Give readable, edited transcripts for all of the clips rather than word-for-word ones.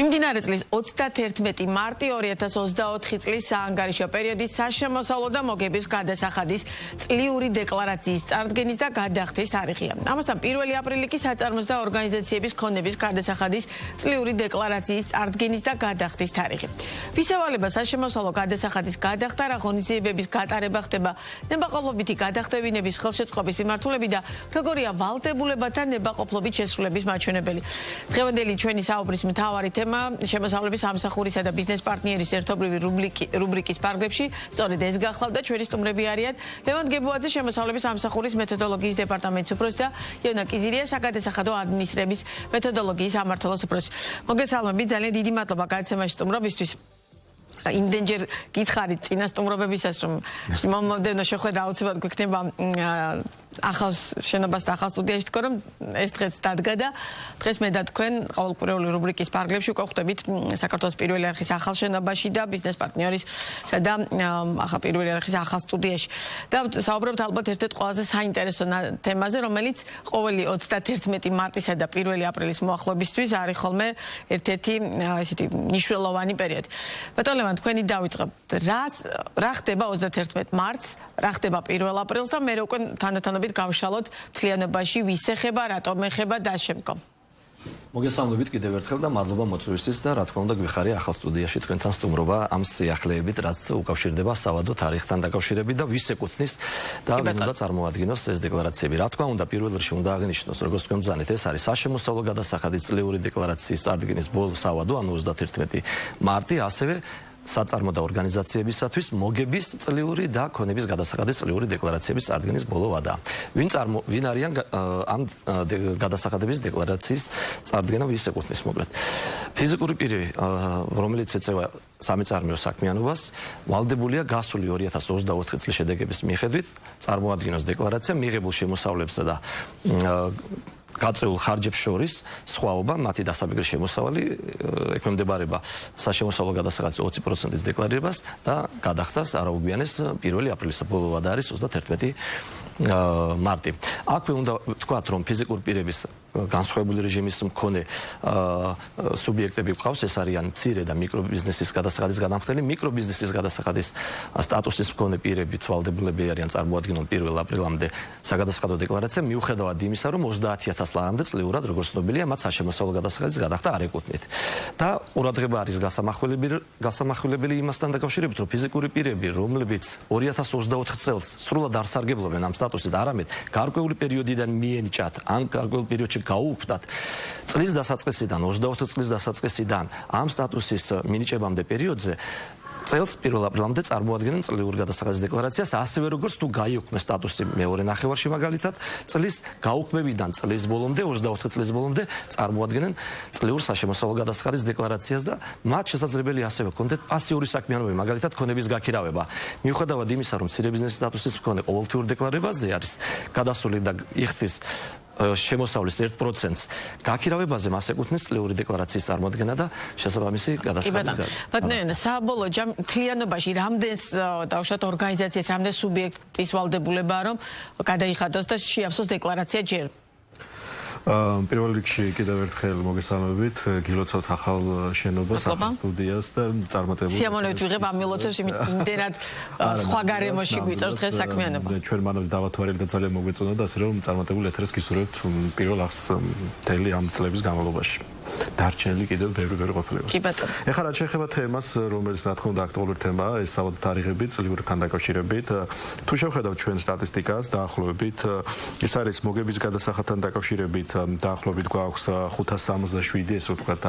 მიმდინარე წლის 31 მარტი 2024 წლის საანგარიშო პერიოდის საშემოსავლო და მოგების გადასახადის წლიური დეკლარაციის წარდგენის და გადახდის თარიღია. ამასთან 1 აპრილი კი საწარმოს და ორგანიზაციების ქონების გადასახადის წლიური დეკლარაციის წარდგენის და გადახდის თარიღი. ვისევალება საშემოსავლო გადასახადის გადახდა რა ღონისძიებების გატარება ხდება ნებაყოფლობითი გადახდებინების ხელშეწყობის მიმართულებით და როგორია ვალდებულებათა ნებაყოფლობით შესრულების მაჩვენებელი. დღევანდელი ჩვენი საუბრის მთავარი თემა შემოსავლების ამსახურისა და ბიზნეს პარტნიერის ერთობლივი რუბრიკის პარგლებში სწორედ ეს გახლავდა. ჩვენი სტუმრები არიან ლევან გებუაძე, შემოსავლების ამსახურის მეთოდოლოგიის დეპარტამენტის უფროსი და იონა კიზირია, საგადასახადო ადმინისტრების მეთოდოლოგიის სამმართველოს უფროსი. მოგესალმებით, ძალიან დიდი მადლობა გადაცემაში სტუმრობისთვის. იმდენჯერ გითხარით წინა სტუმრობებისას, რომ მომდენო შეხვედრა აუცილებლად გვექნება ახალ შენობას და ახალ სტუდიაში თქო რომ ეს დღეს დადგა და დღეს მე და თქვენ ყოველკვირეული რუბრიკის პარგლებში უკვე ხვდებით საქართველოს პირველი არხის ახალ შენობაში და ბიზნეს პარტნიორისა და ახალ პირველი არხის ახალ სტუდიაში და საუბრობთ ალბათ ერთ-ერთ ყველაზე საინტერესო თემაზე, რომელიც ყოველი 31 მარტისა და 1 აპრილის მოახლოებისთვის არის ხოლმე ერთ-ერთი ესეთი მნიშვნელოვანი პერიოდი. ბატონო ლევან, თქვენი დავიწყებთ. რა ხდება 31 მარტს, რა ხდება 1 აპრილს და მე უკვე თანდათანობით გავშალოთ მთლიანობაში ვის ეხება, რატომ ეხება და შემდგომ. მოგესალმებით კიდევ ერთხელ და მადლობა მოწვევისთვის და რა თქმა უნდა გვიხარია ახალ სტუდიაში თქვენთან სტუმრობა ამ სიახლეებით, რაც უკავშირდება სავადო თარიღთან დაკავშირებით და ვის ეკუთვნის და ვინ უნდა წარმოადგინოს ეს დეკლარაციები. რა თქმა უნდა, პირველ რიგში უნდა აღინიშნოს, როგორც თქვენ ბრძანეთ, ეს არის საშემოსავლო გადასახადის წლიური დეკლარაციის წარდგენის ბოლო სავადო, ანუ 31 მარტი, ასევე საწარმო და ორგანიზაციებისათვის მოგების წლიური და ქონების გადასახადის წლიური დეკლარაციების წარდგენის ბოლო ვადა. ვინ არიან ამ გადასახადების დეკლარაციის წარდგენა ვის ეკუთვნის მოკლედ? ფიზიკური პირი, რომელიც ეწევა სამეწარმეო საქმიანობას, ვალდებულია გასული 2024 წლის შედეგების მიხედვით წარმოადგინოს დეკლარაცია მიღებულ შემოსავლებსა და გაწეულ ხარჯებს შორის სხვაობა, მათი დასაბეგრი შემოსავალი ექვემდებარება საშემოსავლო გადასახადის 20%-ის დეკლარირებას და გადახდას არაუგვიანეს 1 აპრილის ბოლო ვადა არის 31 მარტი. აქვე უნდა ვთქვათ, რომ ფიზიკური პირების განსხვავებული რეჟიმის მქონე სუბიექტები გვყავს, ეს არიან მცირე და მიკრობიზნესის გადასახადის გადამხდელი. მიკრობიზნესის გადასახადის სტატუსის მქონე პირები ვალდებულები არიან წარმოადგინონ 1 აპრილამდე sagადასახადო დეკლარაცია, მიუხედავად იმისა, რომ 30,000 ლარამდე წლიურად, როგორც ცნობილია, მათ საშემოსავლო გადასახადის გადახდა არ ეკუთვნით. და ყურადღება არის გასამახვილებელი იმასთან დაკავშირებით, რომ ფიზიკური პირები, რომლებიც 2024 წელს სრულად არ სარგებლობენ ამ სტატუსით, არამედ გარკვეული პერიოდიდან მიენიჭათ, ან გარკვეულ პერიოდში გაუქმდათ წლის დასაწყისიდან, 24 წლის დასაწყისიდან ამ სტატუსის მინიჭებამდე პერიოდზე წელს 1 აპრილამდე წარმოადგენენ წლიური გადასახადის დეკლარაციას, ასევე როგორც თუ გაიუქმეს სტატუსი მეორე ნახევარში მაგალითად, წლის გაუქმებიდან წლის ბოლომდე, 24 წლის ბოლომდე წარმოადგენენ წლიურ საშემოსავლო გადასახადის დეკლარაციას და მათ შესაძლებელი ასევე ჰქონდეთ პასიური საქმიანობები, მაგალითად ქონების გაქირავება. მიუხედავად იმისა, რომ მცირე ბიზნესის სტატუსის მქონე ყოველთვიურ დეკლარირებაზე არის გადასული და იხდის შემოსავლის 1%-ს გაქირავებაზე მას ეკუთვნის წლიური დეკლარაციის წარმოადგენა და შესაბამისი გადასახადის გადახდა. ბატონო, საბოლოო მთლიანობაში რამდენს დავუშვათ ორგანიზაციას, რამდენ სუბიექტის ვალდებულებაა, რომ გადაიხადოს და შეავსოს დეკლარაცია ჯერ? პირველ რიგში კიდევ ერთხელ მოგესალმებით, გილოცავთ ახალ შენობას, ახალ სტუდიას და წარმატებულ. სიამოვნებით ვიღებ ამ მილოცებს, იმდენად სხვა გარემოში გვიწევს დღეს საქმიანობა. ჩვენ მანამდე დავათვალეთ და ძალიან მოგვეწონა და ასე რომ წარმატებულ ეთერს გისურვებთ პირველ ახს მთელი ამ წლების განმავლობაში. დარჩენილი კიდევ ბევრი ყოფილებას. კი ბატონო. ეხლა რაც შეეხება თემას, რომელიც რა თქმა უნდა აქტუალური თემაა, ეს სავადო თარიღები წლიურთან დაკავშირებით. თუ შევხედავთ ჩვენ სტატისტიკას დაახლოებით, ეს არის მოგების გადასახადთან დაკავშირებით დაახლოებით გვაქვს 567, ესე ვთქვათ,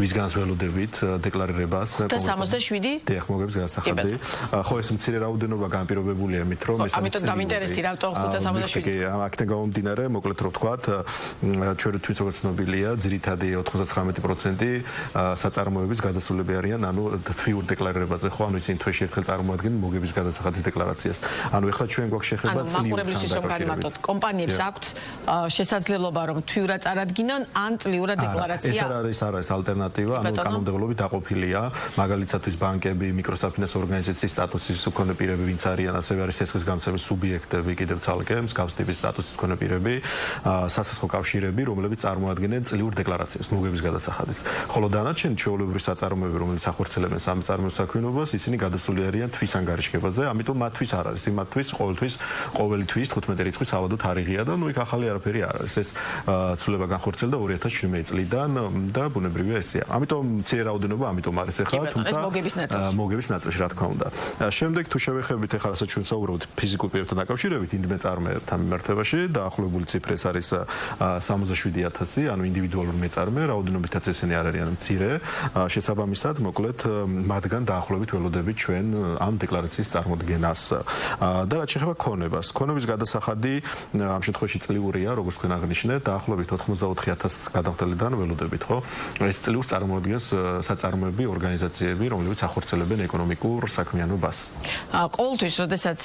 ვისგანაც ველოდებით დეკლარირებას. 567? დიახ, მოგების გადასახადი. ხო, ეს მცირე რაოდენობა განპირობებულია იმით, რომ ეს ამიტომ დამინტერესდი რატომ 567? აქედან გამომდინარე, მოკლედ რო ვთქვათ, ჩვენთვის როგორც ცნობილია, ძირითადი 99% საწარმოების გადასულები არიან, ანუ თვიურ დეკლარირებაზე, ხო, ანუ ისინი თვეში ერთხელ წარმოადგენენ მოგების გადასახადის დეკლარაციას. ანუ ეხლა ჩვენ გვაქვს შეხება წლიურად. ანუ მაყურებლისთვის რომ განმარტოთ, კომპანიებს აქვთ შესაძლებლობა რომ თვიურად წარადგინონ ან წლიურად დეკლარაცია. ეს არის ალტერნატივა, ანუ კანონმდებლობით დაყოფილია, მაგალითად ბანკები, მიკროსაფინანსო ორგანიზაციის სტატუსის მქონე პირები, ვინც არიან, ასევე არის სესხის გამოცემის სუბიექტები, კიდევ ცალკე მსგავს ტიპის სტატუსის მქონე პირები, სასახელო კავშირები, რომლებიც წარმოადგენენ წლიურ დეკლარაციას. დეკლარაციებს, მოგების გადასახადის. ხოლო დანარჩენი ჩვეულებრივი საწარმოები, რომელიც ახორციელებენ სამწარმოო საქმიანობას, ისინი გადასული არიან თვის ანგარიშგებაზე, ამიტომ მათთვის არ არის. მათთვის ყოველი თვის 15 რიცხვის სავადო თარიღია და იქ ახალი არაფერი არ არის. ეს ცვლილება განხორციელდა 2017 წლიდან და ბუნებრივია ესეა. ამიტომ მცირე რაოდენობა ამიტომ არის ახლა, თუმცა მოგების ნაწილში რა თქმა უნდა. შემდეგ თუ შევეხებით ახლა რასაც ჩვენ საუბრობთ ფიზიკურ პირებთან დაკავშირებით ინდივიდუალურ მიმართებაში, დაახლოებული ციფრი ეს არის 67,000, ანუ ინდივიდუალური მეწარმე, რაოდენობითაც ესენი არ არიან მცირე. შესაბამისად, მოკლედ მათგან დაახლოებით ველოდებით ჩვენ ამ დეკლარაციის წარმოდგენას. და რაც შეეხება ქონებას, ქონების გადასახადი ამ შემთხვევაში წლიურია, როგორც თქვენ აღნიშნეთ, დაახლოებით 84,000 გადამხდელიდან ველოდებით, ხო? ეს წლიურს წარმოადგენს საწარმოები ორგანიზაციები, რომლებიც ახორციელებენ ეკონომიკურ საქმიანობას. ყოველთვის, როდესაც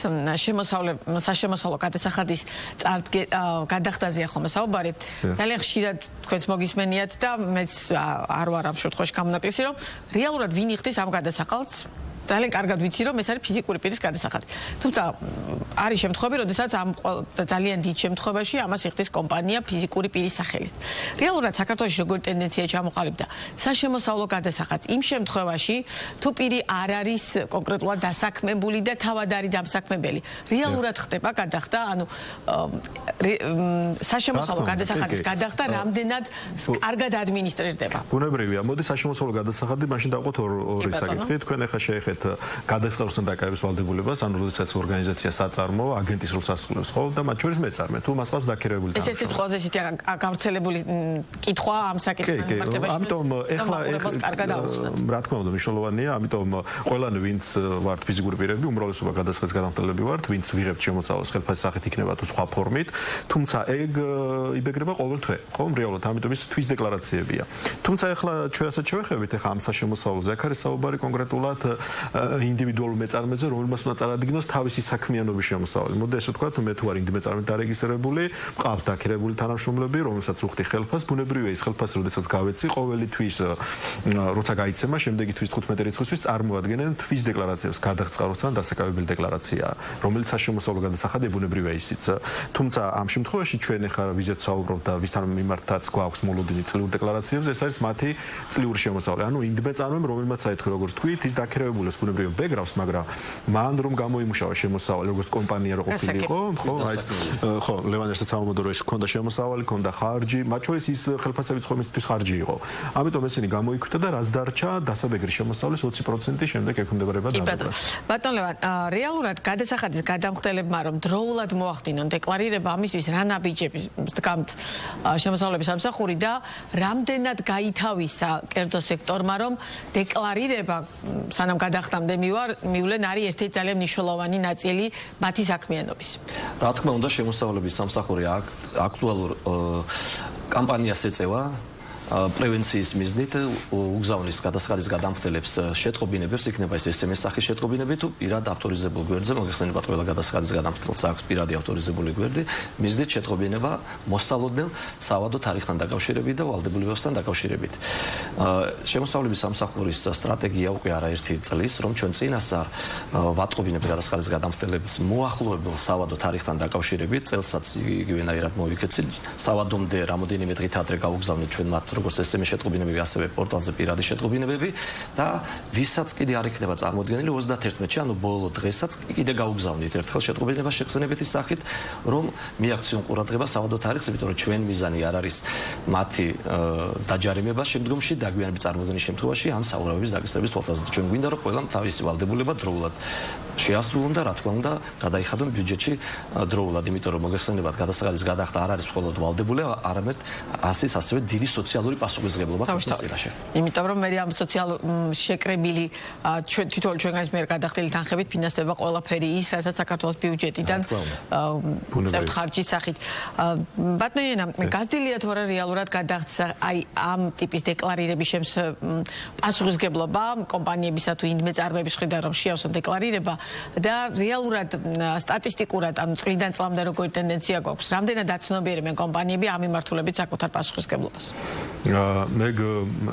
საშემოსავლო გადასახადის გადახდაზეა ხოლმე საუბარი, ძალიან ხშირად თქვენც მოგისმენიათ და მეც არ ვარ ამ შემთხვევაში გამონაკლისი, რომ რეალურად ვინ იხდის ამ გადასახადს? ძალიან კარგად ვიცი, რომ ეს არის ფიზიკური პირის გადასახადი. თუმცა არის შემთხვევები, როდესაც ამ ძალიან დიდ შემთხვევაში ამას იხდის კომპანია ფიზიკური პირის სახელით. რეალურად საქართველოში როგორი ტენდენცია ჩამოყალიბდა საშემოსავლო გადასახადს იმ შემთხვევაში, თუ პირი არ არის კონკრეტულად დასაქმებული და თავად არის დამსაქმებელი. რეალურად ხდება გადახდა, ანუ საშემოსავლო გადასახადის გადახდა რამდენად კარგად ადმინისტრირდება. ბუნებრივია, მოდი საშემოსავლო გადასახადი მაშინ დავყოთ ორი საკითხი. თქვენ ახლა შეეხეთ გადასახადთან დაკავების ვალდებულებას, ანუ როდესაც ორგანიზაცია საწარმოო, აგენტის როლს ასრულებს, ხო, და მათ შორის მეწარმე, თუ მას ყავს დაქირავებული თანხა. ეს ყველაზე ისეთი გავრცელებული კითხვა ამ საკითხთან მიმართებაში. ამიტომ ახლა რა თქმა უნდა მნიშვნელოვანია, ამიტომ ყველანი ვინც ვართ ფიზიკური პირები, უმრავლესობა გადასახადის გადამხდელები ვართ, ვინც ვიღებთ შემოსავალს ხელფასის სახით იქნება თუ სხვა ფორმით, თუმცა ეგ იბეგრება ყოველ თვე, ხო, რეალურად, ამიტომ ის თვის დეკლარაციებია. თუმცა ახლა ჩვენ რასაც შევეხებით, ახლა ამ საშემოსავლოზე აქ არის საუბარი კონკრეტულად ინდივიდუალურ მეწარმეზე, რომელმაც უნდა წარადგინოს თავისი საქმიანობის შემოსავალი. მოდი ესე ვთქვათ, მე თუ არ ინდივიდუალურად დარეგისტრირებული, მყავს დაქირავებული თანამშრომლები, რომელსაც უხდი ხელფასს, ბუნებრივია ის ხელფასი, როდესაც გავეცი, ყოველი თვის როცა გაიცემა, შემდეგი თვის 15 რიცხვისთვის წარმოადგენენ თვის დეკლარაციას, გადაწყაროსთან დასაკავებელი დეკლარაცია, რომელიც საშემოსავლო გადასახადია, ბუნებრივია ისიც. თუმცა ამ შემთხვევაში ჩვენ ახლა ვიზეთ საუბრობთ და ვისთან მიმართაც გვაქვს მოლოდინი წლიურ დეკლარაციებზე, ეს არის მათი წლიური შემოსავალი. ანუ ინდივიდუალურმა, რომელმაც საერთოდ როგორც თქვით, ის დაქირავებულს ბუნებრივია ბეგრავს, მაგრამ მან რომ გამოიმუშავა შემოსავალი, როგორც კომპანია რო ყოფილიყო, ხო, აი ხო, ლევან ერთად სამომდრო ის ქონდა შემოსავალი, ქონდა ხარჯი, მათ შორის ის ხელფასებიც ხომ ისთვის ხარჯი იყო. ამიტომ ესენი გამოიკვეთა და რაც დარჩა დასაბეგრი შემოსავლის 20% შემდეგ ექვემდებარება დაბადებას. ბატონ ლევან, რეალურად გადასახადის გადამხდელებმა რომ დროულად მოახდინონ დეკლარირება, ამისთვის რა ნაბიჯები დგამთ შემოსავლების სამსახური და რამდენად გაითავისა კერძო სექტორმა რომ დეკლარირება სანამ გადახდამდე მივლენ არის ერთ-ერთი ძალიან მნიშვნელოვანი ნაწილი მათი საქმიანობის. რა თქმა უნდა, შემოსავლების სამსახური აქტუალურ კამპანიას ეწევა პრევენციის მიზნით უგზავნის გადასახადის გადამხდელებს შეტყობინებებს, იქნება ეს SMS სახის შეტყობინები თუ პირად ავტორიზებულ გვერდზე, მოგეხსენებათ ყველა გადასახადის გადამხდელს აქვს პირადი ავტორიზებული გვერდი, მიზნით შეტყობინება მოსწავლოდნელ სავადო თარიღთან დაკავშირებით და ვალდებულებასთან დაკავშირებით. შემოსავლების სამსახურის სტრატეგია უკვე არაერთი წლის, რომ ჩვენ წინასწარ ვატყობინებთ გადასახადის გადამხდელებს მოახლოებელ სავადო თარიღთან დაკავშირებით, წელსაც იგივენაირად მოვიქეცით, სავადომდე რამოდენიმე დღით ადრე გაუგზავნით ჩვენ მათ როგორც SMS შეტყობინებები, ასევე პორტალზე პირადი შეტყობინებები და ვისაც კიდე არ იქნება წარმოდგენილი 31-ში, ანუ ბოლო დღესაც კიდე გაუგზავნით ერთხელ შეტყობინებას შეგრძნებითი სახით, რომ მიაქციონ ყურადღება სავადო თარიღს, იმიტომ რომ ჩვენ მიზანი არ არის მათი დაჯარიმება შემდგომში, დაგვიანების წარმოდგენის შემთხვევაში ან საუბრების დაკისრების თვალსაზრისით. ჩვენ გვინდა რომ ყველამ თავისი ვალდებულება დროულად შეასრულონ და რა თქმა უნდა გადაიხადონ ბიუჯეტში დროულად, იმიტომ რომ მოგეხსენებათ გადასახადის გადახდა არ არის მხოლოდ ვალდებულება, არამედ ასევე დიდი სოციალური პასუხისმგებლობა თავისთავად. იმიტომ რომ მე ამ სოციალ შეკრებილი თვითონ ჩვენგანის მიერ გადახდილი თანხებით ფინანსდება ყველაფერი ის, რასაც საქართველოს ბიუჯეტიდან წევთ ხარჯის სახით. ბატონო ენა, გაზრდილია თუ არა რეალურად გადახდა აი ამ ტიპის დეკლარირების პასუხისმგებლობა კომპანიებისა თუ ინდივიდუალების მხრიდან რომ შეავსო დეკლარირება და რეალურად სტატისტიკურად ამ წლიდან წლამდე როგორი ტენდენცია გვაქვს, რამდენად აცნობიერებენ კომპანიები ამ მიმართულებით საკუთარ პასუხისმგებლობას? მე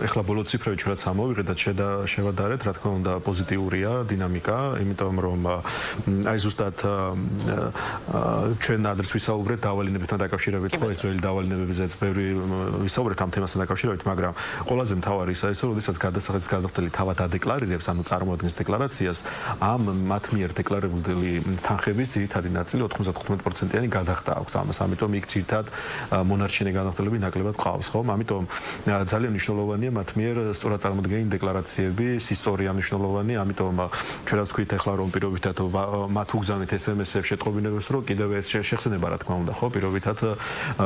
ეხლა ბოლო ციფრები ჩვენაც ამოვიღეთ და შევადარეთ, რა თქმა უნდა, პოზიტიურია დინამიკა, იმიტომ რომ აი ზუსტად ჩვენ ადრე ვისაუბრეთ დავალინებებთან დაკავშირებით, ხო, ეს ძველი დავალინებებზეც ბევრი ვისაუბრეთ ამ თემასთან დაკავშირებით, მაგრამ ყველაზე მთავარი ის არის, რომ როდესაც გადასახადის გადახდელი თავად ადეკლარირებს, ანუ წარმოადგენს დეკლარაციას, ამ მათ მიერ დეკლარირებული თანხების ძირითადი ნაწილი 95%-იანი გადახდა აქვს ამას, ამიტომ იქ ძირითად მონარჩენი გადახდელები ნაკლებად ყავს, ხო? ამიტომ ძალიან მნიშვნელოვანია მათ მიერ სწორად წარმოდგენილი დეკლარაციების ისტორია მნიშვნელოვანია, ამიტომ ჩვენ რაც ვთქვით ახლა რომ პირობითად მათ უგზავნით SMS-ებს შეტყობინებებს, რომ კიდევ ეს შეხსენება რა თქმა უნდა, ხო, პირობითად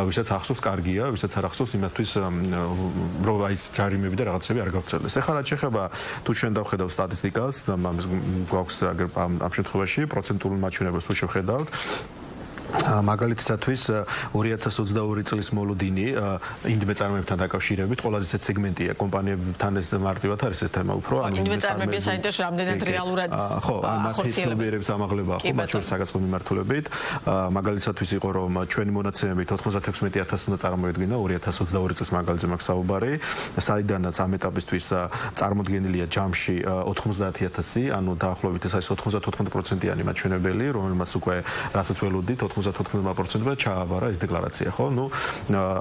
ვისაც ახსოვს კარგია, ვისაც არ ახსოვს იმათთვის რომ აი ჯარიმები და რაღაცები არ გავწელდეს. ეხლა რაც შეეხება თუ ჩვენ დავხედავთ სტატისტიკას, ამას გვაქვს ამ შემთხვევაში პროცენტული მაჩვენებლებს თუ შევხედავთ მაგალითისათვის 2022 წლის მოლოდინი ინდმე წარმოებთან დაკავშირებით ყველაზე ისეთ სეგმენტია კომპანიებთან ეს მარტივად არის ეს თემა უფრო ანუ ინდმე წარმოებია საინტერესო რამდენად რეალურად ხო მათი ცნობიერების ამაღლება ხო მათ შორის საგაცხო მიმართულებით მაგალითისათვის იყო რომ ჩვენი მონაცემებით 96000 უნდა წარმოედგინა 2022 წლის მაგალითზე მაქვს საუბარი საიდანაც ამ ეტაპისთვის წარმოდგენილია ჯამში 90000 ანუ დაახლოებით ეს არის 94%-იანი მაჩვენებელი რომელმაც უკვე რასაც ველოდით 90% ჩააბარა ეს დეკლარაცია, ხო? ნუ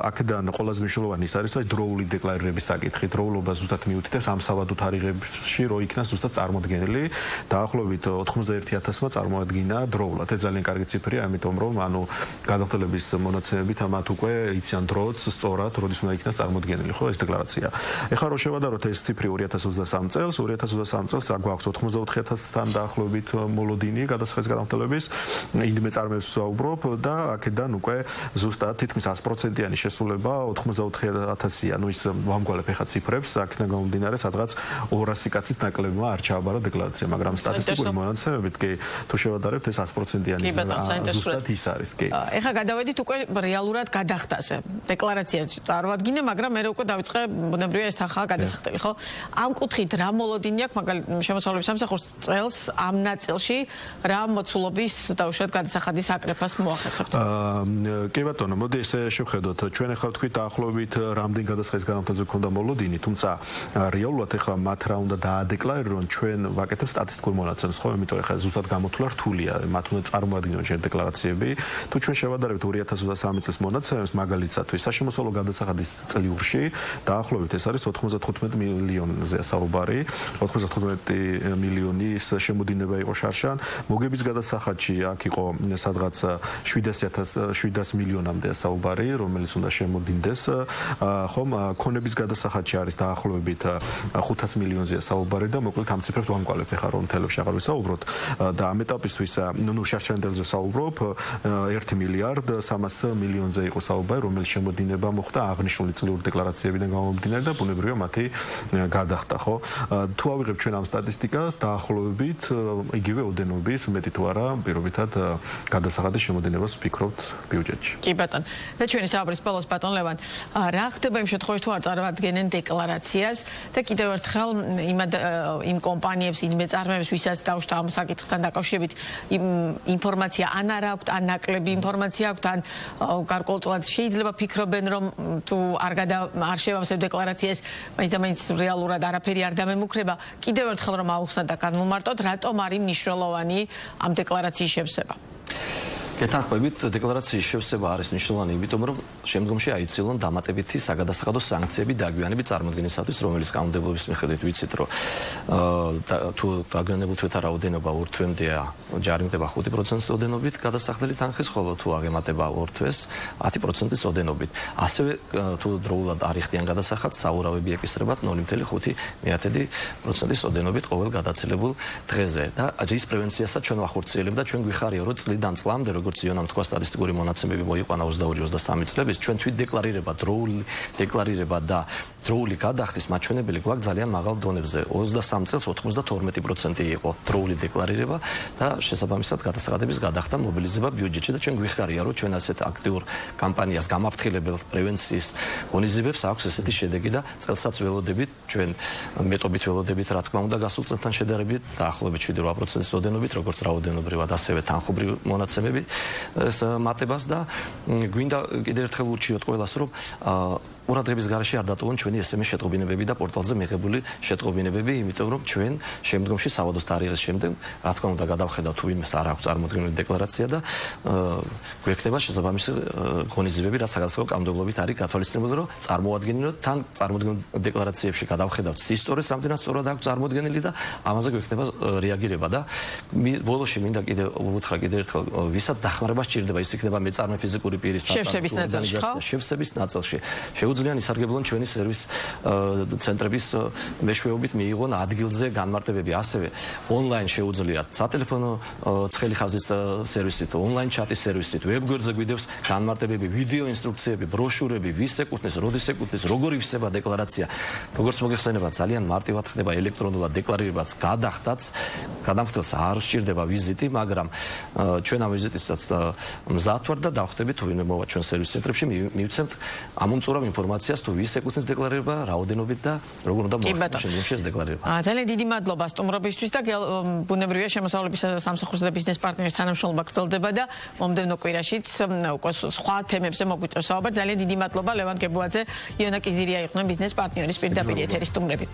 აქედან ყველაზე მნიშვნელოვანი ის არის, რომ დროული დეკლარირების საკითხი, დროულობა ზუსტად მიუთითებს ამ სავადო თარიღებში, რომ იქნას ზუსტად წარმოდგენილი, დაახლოებით 91000-მა წარმოადგინა დროულად. ეს ძალიან კარგი ციფრია, ამიტომ რომ ანუ გადახდელების მონაცემებით ამათ უკვე იციან დროც სწორად, როდის უნდა იქნას წარმოდგენილი, ხო, ეს დეკლარაცია. ეხლა რომ შევადაროთ ეს ციფრი 2023 წელს, 2023 წელს გვაქვს 94000-თან დაახლოებით მოლოდინი გადასახადის გადახდელების, ინდმე წარმოებს და აქედან უკვე ზუსტად თითქმის 100%-იანი შესრულება 94000-ია, ანუ ის ვამგვალებ ახლა ციფრებს, აქედან გამომდინარე, სადღაც 200 კაცით ნაკლებმა არ ჩააბარა დეკლარაცია, მაგრამ სტატისტიკური მონაცემებით კი თუ შევადარებთ ეს 100%-იანი ზუსტად ის არის, კი. ეხლა გადავედით უკვე რეალურად გადახდაზე. დეკლარაცია წარმოადგინე, მაგრამ მე უკვე დავიწყე ბუნებრივია ეს თანხა გადასახდელი, ხო? ამ კუთხით რა მოლოდინი აქვს, მაგალითად შემოსავლების სამსახურს წელს ამ ნაწილში რა მოცულობის დაუშვათ გადასახადის აკრეფას მოახერხებთ. კი ბატონო, მოდი ესე შევხედოთ. ჩვენ ახლა ვთქვით დაახლოებით რამდენ გადასახადის განმტკიცებაზე ქონდა მოლოდინი, თუმცა რეალურად ახლა მათ რა უნდა დაადეკლარირონ, ჩვენ ვაკეთებთ სტატისტიკურ მონაცემს, ხო? იმიტომ ახლა ზუსტად გამოთვლა რთულია, მათ უნდა წარმოადგინონ ჯერ დეკლარაციები. თუ ჩვენ შევადარებთ 2023 წლის მონაცემებს, მაგალითად, საშემოსავლო გადასახადის წლიურში დაახლოებით ეს არის 95 მილიონზე საუბარი, 95 მილიონის შემოდინება იყო შარშან. მოგების გადასახადში აქ იყო სადღაც 700 მილიონამდე საუბარი, რომელიც უნდა შემოდინდეს. ხომ ქონების გადასახადში არის დაახლოებით 500 მილიონზეა საუბარი და მოკლედ ამ ციფრებს ვამკვალებ ახლა რომ თელებში აღარ ვისაუბროთ და ამ ეტაპისთვის ნუ შარშანდელზე საუბრობ 1 მილიარდ 300 მილიონზე იყო საუბარი, რომელიც შემოდინება მოხდა აღნიშნული წლიური დეკლარაციებიდან გამომდინარე და ბუნებრივია მათი გადახდა, ხო? თუ ავიღებ ჩვენ ამ სტატისტიკას, დაახლოებით იგივე ოდენობის მეტი თუ არა, პირობითად გადასახადის შემოდინებას ვფიქრობთ ბიუჯეტში. კი ბატონო. და ჩვენი საუბრის ბოლოს ბატონ ლევან, რა ხდება იმ შემთხვევაში თუ არ წარმოადგენენ დეკლარაციას და კიდევ ერთხელ იმ კომპანიებს, იმ მეწარმეებს, ვისაც დავშთა ამ საკითხთან დაკავშირებით ინფორმაცია ან არ აქვთ, ან ნაკლები ინფორმაცია აქვთ, ან გარკვეულწილად შეიძლება ფიქრობენ, რომ თუ არ შევავსებ დეკლარაციას, მაინც რეალურად არაფერი არ დამემუქრება. კიდევ ერთხელ რომ აუხსნათ და განმომარტოთ, რატომ არის მნიშვნელოვანი ამ დეკლარაციის შევსება? გეთანხმებით, დეკლარაციის შევსება არის მნიშვნელოვანი, იმიტომ რომ შემდგომში აიცილონ დამატებითი საგადასახადო სანქციები დაგვიანებით წარმოდგენისათვის, რომელიც კანონმდებლობის მიხედვით ვიცით, რომ თუ დაგვიანებულ თვეთა რაოდენობა ორ თვემდეა, ჯარიმდება 5%-ის ოდენობით გადასახდელი თანხის, ხოლო თუ აღემატება ორ თვეს 10%-ის ოდენობით. ასევე თუ დროულად არ იხდიან გადასახადს, საურავები ეკისრებათ 0.5%-ის ოდენობით ყოველ გადაცილებულ დღეზე. და ის პრევენციასაც ჩვენ ვახორციელებთ და ჩვენ გვიხარია, რომ წლიდან წლამდე როგორც იონამ თქვა სტატისტიკური მონაცემები მოიყვანა 22-23 წლების, ჩვენ თვით დეკლარირება, დროული დეკლარირება და დროული გადახდის მაჩვენებელი გვაქვს ძალიან მაღალ დონებზე. 23 წელს 92% იყო დროული დეკლარირება და შესაბამისად გადასახადების გადახდა მობილიზება ბიუჯეტში და ჩვენ გვიხარია რომ ჩვენ ასეთ აქტიურ კამპანიას გამაფრთხილებელ პრევენციის ღონისძიებებს აქვს ესეთი შედეგი და წელსაც ველოდებით ჩვენ მეტობით ველოდებით რა თქმა უნდა გასულ წელთან შედარებით დაახლოებით 7-8%-ის ოდენობით როგორც რაოდენობრივად ასევე თანხობრივ მონაცემები მატებას და გვინდა კიდევ ერთხელ ურჩიოთ ყველას რომ ყურადღების გარეშე არ დატოვონ ჩვენი SMS შეტყობინებები და პორტალზე მიღებული შეტყობინებები, იმიტომ რომ ჩვენ შემდგომში სავადოს თარიღის შემდეგ, რა თქმა უნდა, გადავხედავთ თუ ვინმეს არ აქვს წარმოდგენილი დეკლარაცია და გვექნება შესაბამისი ღონისძიებები, რაც საგადასახადო კანონმდებლობით არის გათვალისწინებული, რომ წარმოადგენინოთ თან წარმოდგენილ დეკლარაციებში გადავხედავთ სისტორის, რამდენად სწორად აქვს წარმოდგენილი და ამაზე გვექნება რეაგირება და ბოლოში მინდა კიდევ უთხრა კიდევ ერთხელ, ვისაც დახმარება სჭირდება, ის იქნება მეწარმე ფიზიკური პირის შევსების ნაწილში. შეუძლია ისარგებლონ ჩვენი სერვის ცენტრების მეშვეობით მიიღონ ადგილზე განმარტებები, ასევე ონლაინ შეუძლიათ სატელეფონო ცხელი ხაზის სერვისით, ონლაინ ჩატის სერვისით, ვებგვერდზე გვიდევს განმარტებები, ვიდეო ინსტრუქციები, ბროშურები, ვის ეკუთვნის, როდის ეკუთვნის, როგორ ივსება დეკლარაცია. როგორც მოგეხსენება, ძალიან მარტივად ხდება ელექტრონულად დეკლარირებაც, გადახდაც, გადამხდელს არ სჭირდება ვიზიტი, მაგრამ ჩვენ ამ ვიზიტისაც მზად ვართ და დავხდებით თუ ვინმე მოვა ჩვენ სერვის ცენტრებში, მივცემთ ამომწურავ ინფორმაციას თუ ვის ეკუთვნის დეკლარირება, რაოდენობით და როგორ უნდა მოახდინოს შემდგომში ეს დეკლარირება. ძალიან დიდი მადლობა სტუმრობისთვის და ბუნებრივია შემოსავლების სამსახურსა და ბიზნეს პარტნიორის თანამშრომლობა გრძელდება და მომდევნო კვირაშიც უკვე სხვა თემებზე მოგვიწევს საუბარი. ძალიან დიდი მადლობა ლევან გებუაძე, იონა კიზირია იყვნენ ბიზნეს პარტნიორის პირდაპირ ეთერის სტუმრები.